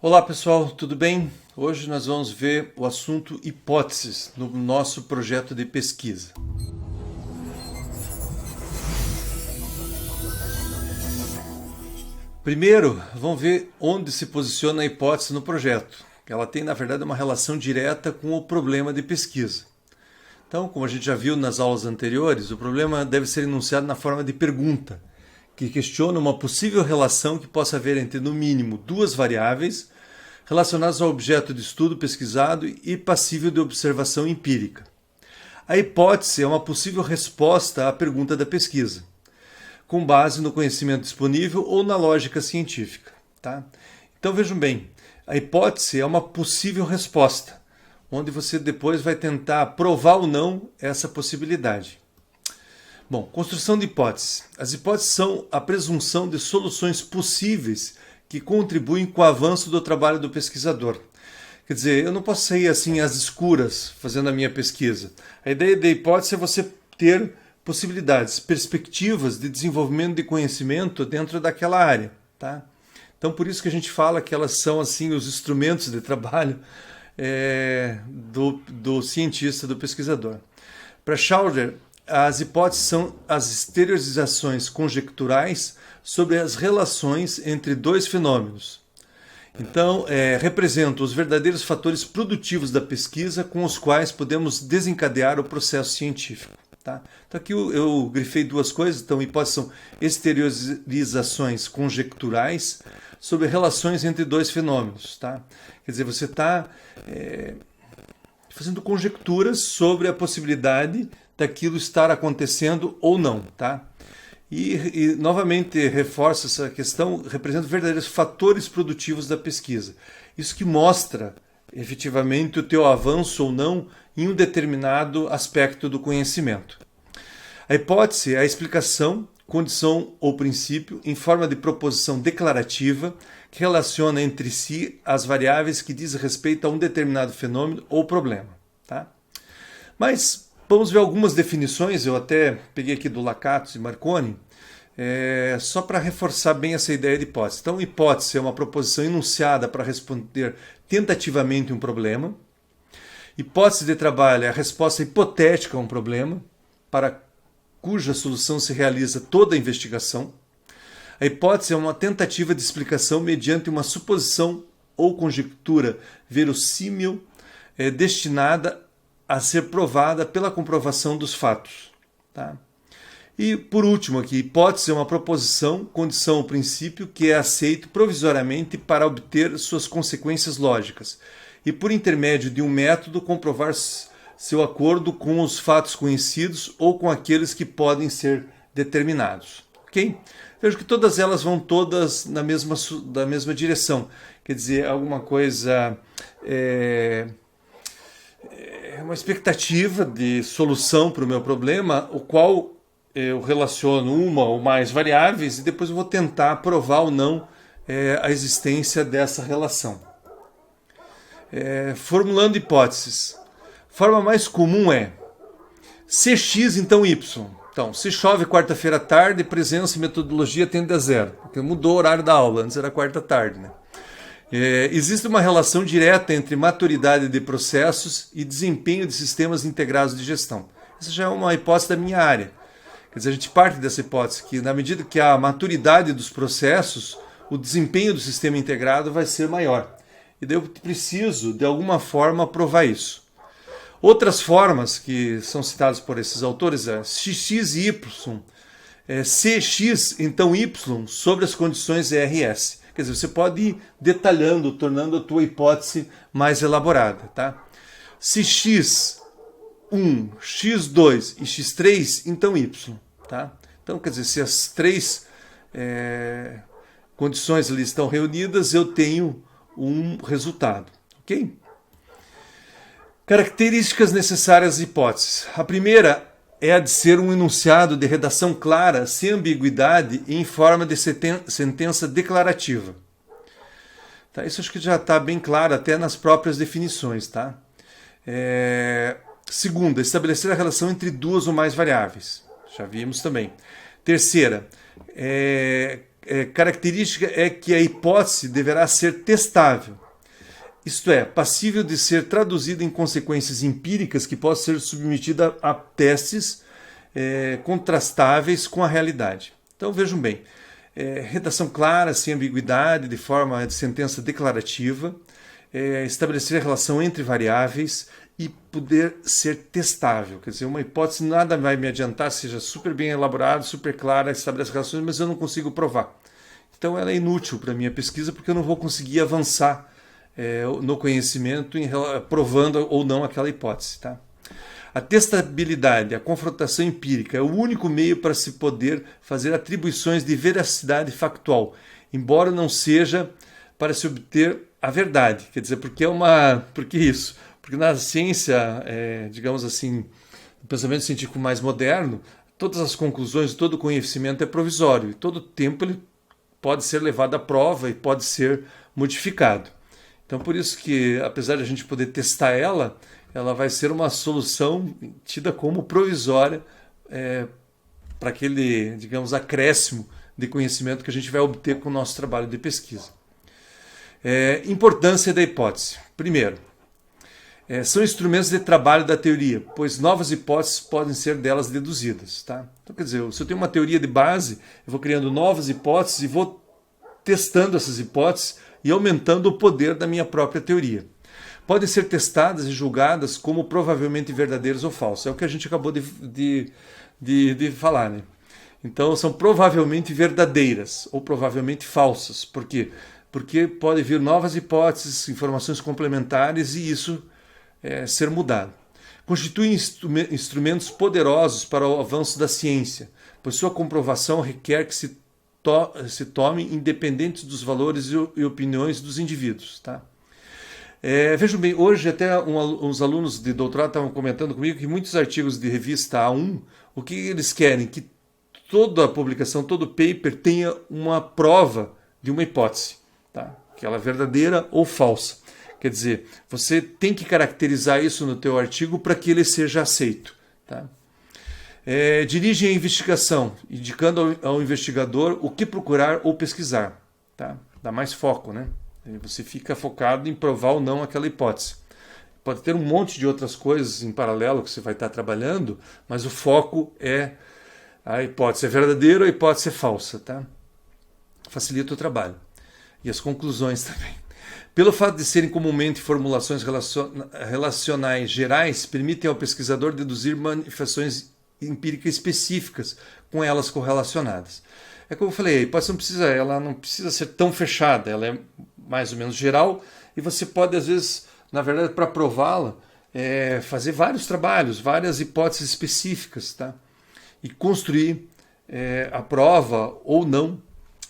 Olá pessoal, tudo bem? Hoje nós vamos ver o assunto hipóteses no nosso projeto de pesquisa. Primeiro, vamos ver onde se posiciona a hipótese no projeto. Ela tem, na verdade, uma relação direta com o problema de pesquisa. Então, como a gente já viu nas aulas anteriores, o problema deve ser enunciado na forma de pergunta, que questiona uma possível relação que possa haver entre, no mínimo, duas variáveis relacionadas ao objeto de estudo pesquisado e passível de observação empírica. A hipótese é uma possível resposta à pergunta da pesquisa, com base no conhecimento disponível ou na lógica científica. Tá? Então vejam bem, a hipótese é uma possível resposta, onde você depois vai tentar provar ou não essa possibilidade. Bom, construção de hipóteses. As hipóteses são a presunção de soluções possíveis que contribuem com o avanço do trabalho do pesquisador. Quer dizer, eu não posso sair assim às escuras fazendo a minha pesquisa. A ideia da hipótese é você ter possibilidades, perspectivas de desenvolvimento de conhecimento dentro daquela área. Tá? Então, por isso que a gente fala que elas são assim os instrumentos de trabalho do cientista, do pesquisador. Para Schauder, as hipóteses são as exteriorizações conjecturais sobre as relações entre dois fenômenos. Então, representam os verdadeiros fatores produtivos da pesquisa com os quais podemos desencadear o processo científico. Tá? Então, aqui eu grifei duas coisas. Então, hipóteses são exteriorizações conjecturais sobre relações entre dois fenômenos. Tá? Quer dizer, você está fazendo conjecturas sobre a possibilidade daquilo estar acontecendo ou não. Tá? E novamente reforço essa questão, representa verdadeiros fatores produtivos da pesquisa. Isso que mostra efetivamente o teu avanço ou não em um determinado aspecto do conhecimento. A hipótese é a explicação, condição ou princípio em forma de proposição declarativa que relaciona entre si as variáveis que dizem respeito a um determinado fenômeno ou problema. Tá? Mas vamos ver algumas definições, eu até peguei aqui do Lakatos e Marconi, só para reforçar bem essa ideia de hipótese. Então, hipótese é uma proposição enunciada para responder tentativamente um problema. Hipótese de trabalho é a resposta hipotética a um problema, para cuja solução se realiza toda a investigação. A hipótese é uma tentativa de explicação mediante uma suposição ou conjectura verossímil destinada a ser provada pela comprovação dos fatos. Tá? E, por último, aqui, hipótese é uma proposição, condição ou princípio que é aceito provisoriamente para obter suas consequências lógicas e, por intermédio de um método, comprovar seu acordo com os fatos conhecidos ou com aqueles que podem ser determinados. Ok? Vejo que todas elas vão todas da mesma direção. Quer dizer, alguma coisa... É uma expectativa de solução para o meu problema, o qual eu relaciono uma ou mais variáveis e depois eu vou tentar provar ou não a existência dessa relação. Formulando hipóteses. Forma mais comum é Cx, então Y. Então, se chove quarta-feira à tarde, presença e metodologia tende a zero. Porque mudou o horário da aula, antes era quarta à tarde, né? Existe uma relação direta entre maturidade de processos e desempenho de sistemas integrados de gestão. Essa já é uma hipótese da minha área. Quer dizer, a gente parte dessa hipótese que, na medida que há a maturidade dos processos, o desempenho do sistema integrado vai ser maior. E daí eu preciso, de alguma forma, provar isso. Outras formas que são citadas por esses autores é X e Y, Cx, então Y, sobre as condições RS. Quer dizer, você pode ir detalhando, tornando a tua hipótese mais elaborada. Tá? Se X1, X2 e X3, então Y. Tá? Então, quer dizer, se as três condições ali estão reunidas, eu tenho um resultado. Ok? Características necessárias às hipóteses. A primeira é a de ser um enunciado de redação clara, sem ambiguidade e em forma de sentença declarativa. Tá? Isso acho que já está bem claro até nas próprias definições. Tá? Segunda, estabelecer a relação entre duas ou mais variáveis. Já vimos também. Terceira, característica é que a hipótese deverá ser testável, isto é, passível de ser traduzida em consequências empíricas que possam ser submetidas a testes contrastáveis com a realidade. Então vejam bem, redação clara, sem ambiguidade, de forma de sentença declarativa, estabelecer a relação entre variáveis e poder ser testável. Quer dizer, uma hipótese nada vai me adiantar, seja super bem elaborada, super clara, estabelece relações, mas eu não consigo provar. Então ela é inútil para a minha pesquisa porque eu não vou conseguir avançar no conhecimento provando ou não aquela hipótese. Tá? A testabilidade, a confrontação empírica é o único meio para se poder fazer atribuições de veracidade factual, embora não seja para se obter a verdade. Quer dizer, porque isso? Porque na ciência, digamos assim, no pensamento científico mais moderno, todas as conclusões, todo o conhecimento é provisório. E todo tempo ele pode ser levado à prova e pode ser modificado. Então, por isso que, apesar de a gente poder testar ela vai ser uma solução tida como provisória para aquele, digamos, acréscimo de conhecimento que a gente vai obter com o nosso trabalho de pesquisa. Importância da hipótese. Primeiro, são instrumentos de trabalho da teoria, pois novas hipóteses podem ser delas deduzidas. Tá? Então, quer dizer, se eu tenho uma teoria de base, eu vou criando novas hipóteses e vou testando essas hipóteses e aumentando o poder da minha própria teoria. Podem ser testadas e julgadas como provavelmente verdadeiras ou falsas. É o que a gente acabou de falar. Né? Então, são provavelmente verdadeiras ou provavelmente falsas. Por quê? Porque pode vir novas hipóteses, informações complementares e isso ser mudado. Constituem instrumentos poderosos para o avanço da ciência, pois sua comprovação requer que se tome independentes dos valores e opiniões dos indivíduos. Tá? Vejam bem, hoje até uns alunos de doutorado estavam comentando comigo que muitos artigos de revista A1, o que eles querem? Que toda a publicação, todo paper tenha uma prova de uma hipótese, tá? Que ela é verdadeira ou falsa. Quer dizer, você tem que caracterizar isso no teu artigo para que ele seja aceito. Tá? Dirige a investigação, indicando ao investigador o que procurar ou pesquisar. Tá? Dá mais foco, né? Você fica focado em provar ou não aquela hipótese. Pode ter um monte de outras coisas em paralelo que você vai estar trabalhando, mas o foco é a hipótese é verdadeira ou a hipótese é falsa. Tá? Facilita o trabalho. E as conclusões também. Pelo fato de serem comumente formulações relacionais gerais, permitem ao pesquisador deduzir manifestações empíricas específicas com elas correlacionadas. É como eu falei, a hipótese ela não precisa ser tão fechada, ela é mais ou menos geral e você pode, às vezes, na verdade, para prová-la, fazer vários trabalhos, várias hipóteses específicas, tá? E construir a prova ou não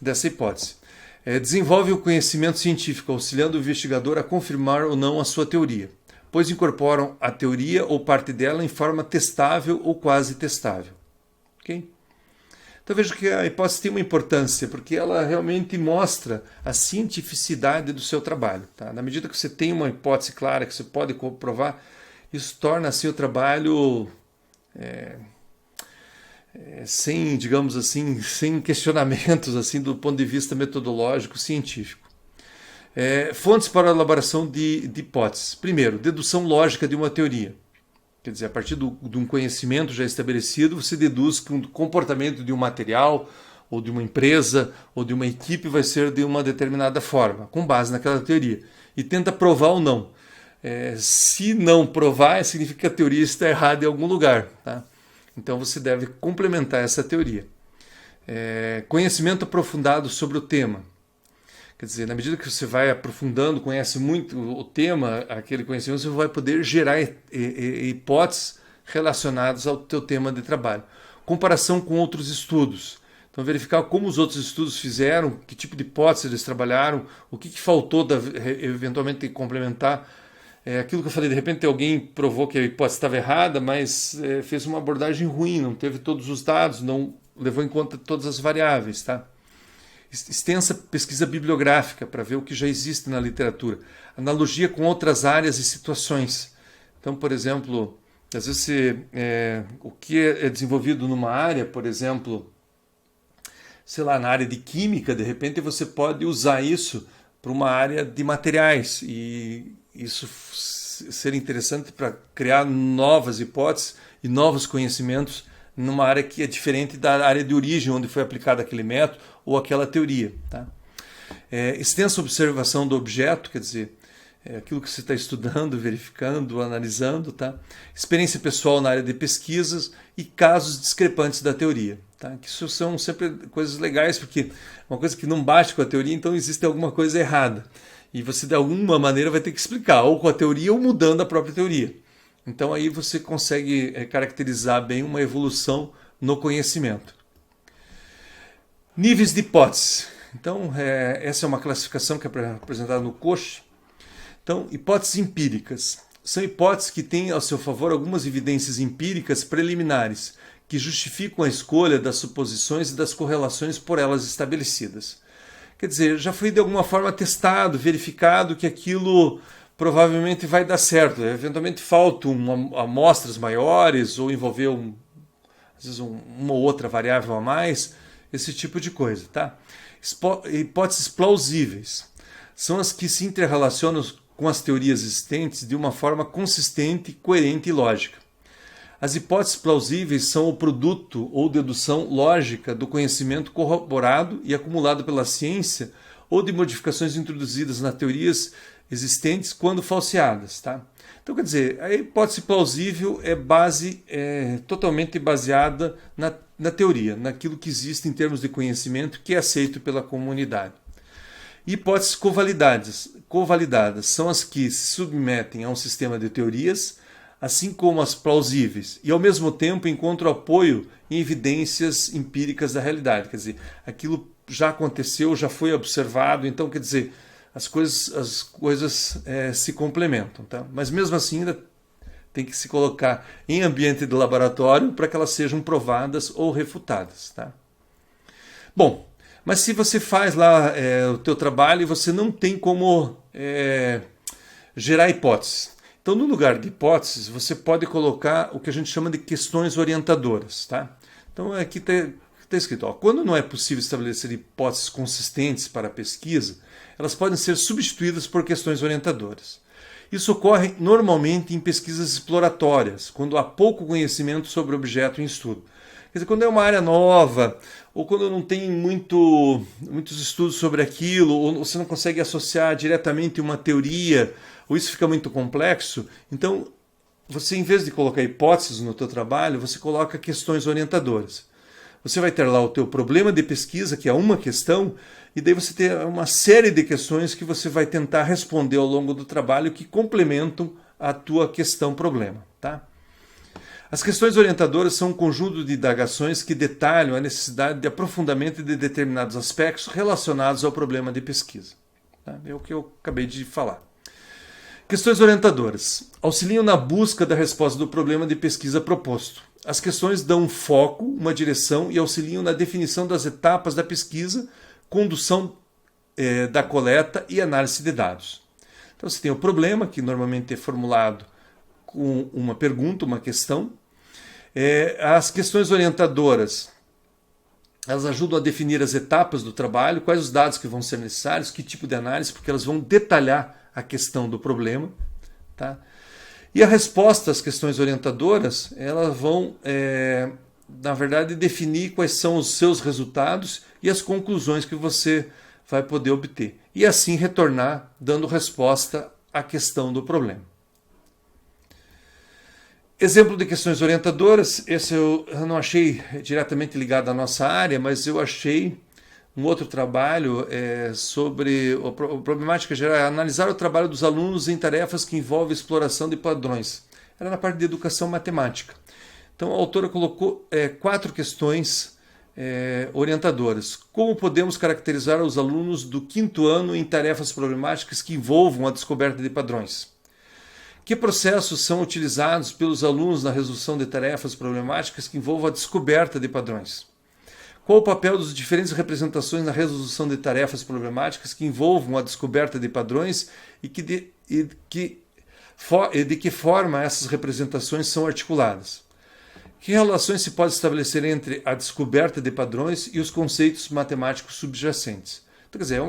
dessa hipótese. Desenvolve o conhecimento científico, auxiliando o investigador a confirmar ou não a sua teoria, pois incorporam a teoria ou parte dela em forma testável ou quase testável. Okay? Então vejo que a hipótese tem uma importância, porque ela realmente mostra a cientificidade do seu trabalho. Tá? Na medida que você tem uma hipótese clara, que você pode comprovar, isso torna assim o trabalho sem, digamos assim, sem questionamentos assim do ponto de vista metodológico científico. Fontes para a elaboração de hipóteses. Primeiro, dedução lógica de uma teoria. Quer dizer, a partir de um conhecimento já estabelecido, você deduz que o comportamento de um material, ou de uma empresa, ou de uma equipe vai ser de uma determinada forma, com base naquela teoria. E tenta provar ou não. Se não provar, significa que a teoria está errada em algum lugar. Tá? Então você deve complementar essa teoria. Conhecimento aprofundado sobre o tema. Quer dizer, na medida que você vai aprofundando, conhece muito o tema, aquele conhecimento, você vai poder gerar hipóteses relacionadas ao teu tema de trabalho. Comparação com outros estudos. Então, verificar como os outros estudos fizeram, que tipo de hipótese eles trabalharam, o que faltou eventualmente complementar. Aquilo que eu falei, de repente alguém provou que a hipótese estava errada, mas fez uma abordagem ruim, não teve todos os dados, não levou em conta todas as variáveis, tá? Extensa pesquisa bibliográfica para ver o que já existe na literatura. Analogia com outras áreas e situações. Então, por exemplo, às vezes o que é desenvolvido numa área, por exemplo, sei lá, na área de química, de repente você pode usar isso para uma área de materiais e isso ser interessante para criar novas hipóteses e novos conhecimentos numa área que é diferente da área de origem onde foi aplicado aquele método ou aquela teoria. Tá? Extensa observação do objeto, quer dizer, aquilo que você está estudando, verificando, analisando, tá? Experiência pessoal na área de pesquisas e casos discrepantes da teoria. Tá? Que isso são sempre coisas legais, porque uma coisa que não bate com a teoria, então existe alguma coisa errada. E você, de alguma maneira, vai ter que explicar, ou com a teoria ou mudando a própria teoria. Então aí você consegue caracterizar bem uma evolução no conhecimento. Níveis de hipótese. Então, essa é uma classificação que é apresentada no Koch. Então, hipóteses empíricas. São hipóteses que têm ao seu favor algumas evidências empíricas preliminares, que justificam a escolha das suposições e das correlações por elas estabelecidas. Quer dizer, já foi de alguma forma testado, verificado que aquilo provavelmente vai dar certo. Eventualmente faltam amostras maiores ou envolver às vezes uma ou outra variável a mais, esse tipo de coisa. Tá? Hipóteses plausíveis são as que se interrelacionam com as teorias existentes de uma forma consistente, coerente e lógica. As hipóteses plausíveis são o produto ou dedução lógica do conhecimento corroborado e acumulado pela ciência ou de modificações introduzidas nas teorias existentes quando falseadas. Tá? Então, quer dizer, a hipótese plausível é totalmente baseada na teoria, naquilo que existe em termos de conhecimento que é aceito pela comunidade. Hipóteses covalidadas são as que se submetem a um sistema de teorias, assim como as plausíveis, e ao mesmo tempo encontram apoio em evidências empíricas da realidade. Quer dizer, aquilo já aconteceu, já foi observado, então, quer dizer, as coisas se complementam. Tá? Mas mesmo assim ainda tem que se colocar em ambiente de laboratório para que elas sejam provadas ou refutadas. Tá? Bom, mas se você faz lá o teu trabalho e você não tem como gerar hipóteses. Então, no lugar de hipóteses, você pode colocar o que a gente chama de questões orientadoras. Tá? Então, aqui está escrito, quando não é possível estabelecer hipóteses consistentes para a pesquisa, elas podem ser substituídas por questões orientadoras. Isso ocorre normalmente em pesquisas exploratórias, quando há pouco conhecimento sobre o objeto em estudo. Quer dizer, quando é uma área nova, ou quando não tem muitos estudos sobre aquilo, ou você não consegue associar diretamente uma teoria, ou isso fica muito complexo, então você, em vez de colocar hipóteses no teu trabalho, você coloca questões orientadoras. Você vai ter lá o teu problema de pesquisa, que é uma questão, e daí você tem uma série de questões que você vai tentar responder ao longo do trabalho que complementam a tua questão-problema. Tá? As questões orientadoras são um conjunto de indagações que detalham a necessidade de aprofundamento de determinados aspectos relacionados ao problema de pesquisa. Tá? É o que eu acabei de falar. Questões orientadoras auxiliam na busca da resposta do problema de pesquisa proposto. As questões dão um foco, uma direção e auxiliam na definição das etapas da pesquisa, condução da coleta e análise de dados. Então você tem o problema, que normalmente é formulado com uma pergunta, uma questão. As questões orientadoras, elas ajudam a definir as etapas do trabalho, quais os dados que vão ser necessários, que tipo de análise, porque elas vão detalhar a questão do problema. Tá? E a resposta às questões orientadoras, elas vão, na verdade, definir quais são os seus resultados e as conclusões que você vai poder obter. E assim retornar dando resposta à questão do problema. Exemplo de questões orientadoras, esse eu não achei diretamente ligado à nossa área, mas eu achei um outro trabalho sobre a problemática geral, analisar o trabalho dos alunos em tarefas que envolvem exploração de padrões. Era na parte de educação matemática. Então a autora colocou 4 questões orientadoras. Como podemos caracterizar os alunos do 5º ano em tarefas problemáticas que envolvam a descoberta de padrões? Que processos são utilizados pelos alunos na resolução de tarefas problemáticas que envolvam a descoberta de padrões? Qual o papel das diferentes representações na resolução de tarefas problemáticas que envolvam a descoberta de padrões e de que forma essas representações são articuladas? Que relações se pode estabelecer entre a descoberta de padrões e os conceitos matemáticos subjacentes? Então, quer dizer,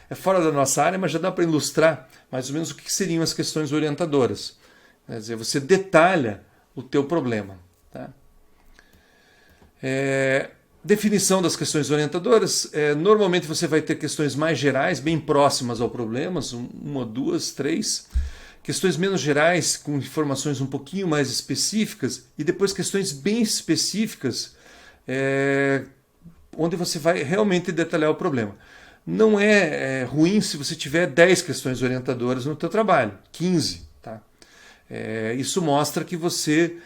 é fora da nossa área, mas já dá para ilustrar mais ou menos o que seriam as questões orientadoras. Quer dizer, você detalha o teu problema. Tá? Definição das questões orientadoras. Normalmente você vai ter questões mais gerais, bem próximas ao problema, uma, duas, três. Questões menos gerais, com informações um pouquinho mais específicas, e depois questões bem específicas, onde você vai realmente detalhar o problema. Não é ruim se você tiver 10 questões orientadoras no teu trabalho, 15. Tá? Isso mostra que você,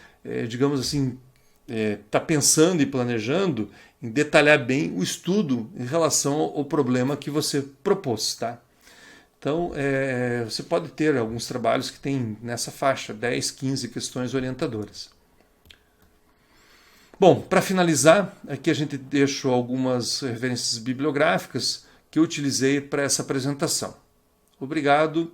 digamos assim, está pensando e planejando em detalhar bem o estudo em relação ao problema que você propôs. Tá? Então, você pode ter alguns trabalhos que tem nessa faixa, 10, 15 questões orientadoras. Bom, para finalizar, aqui a gente deixou algumas referências bibliográficas que eu utilizei para essa apresentação. Obrigado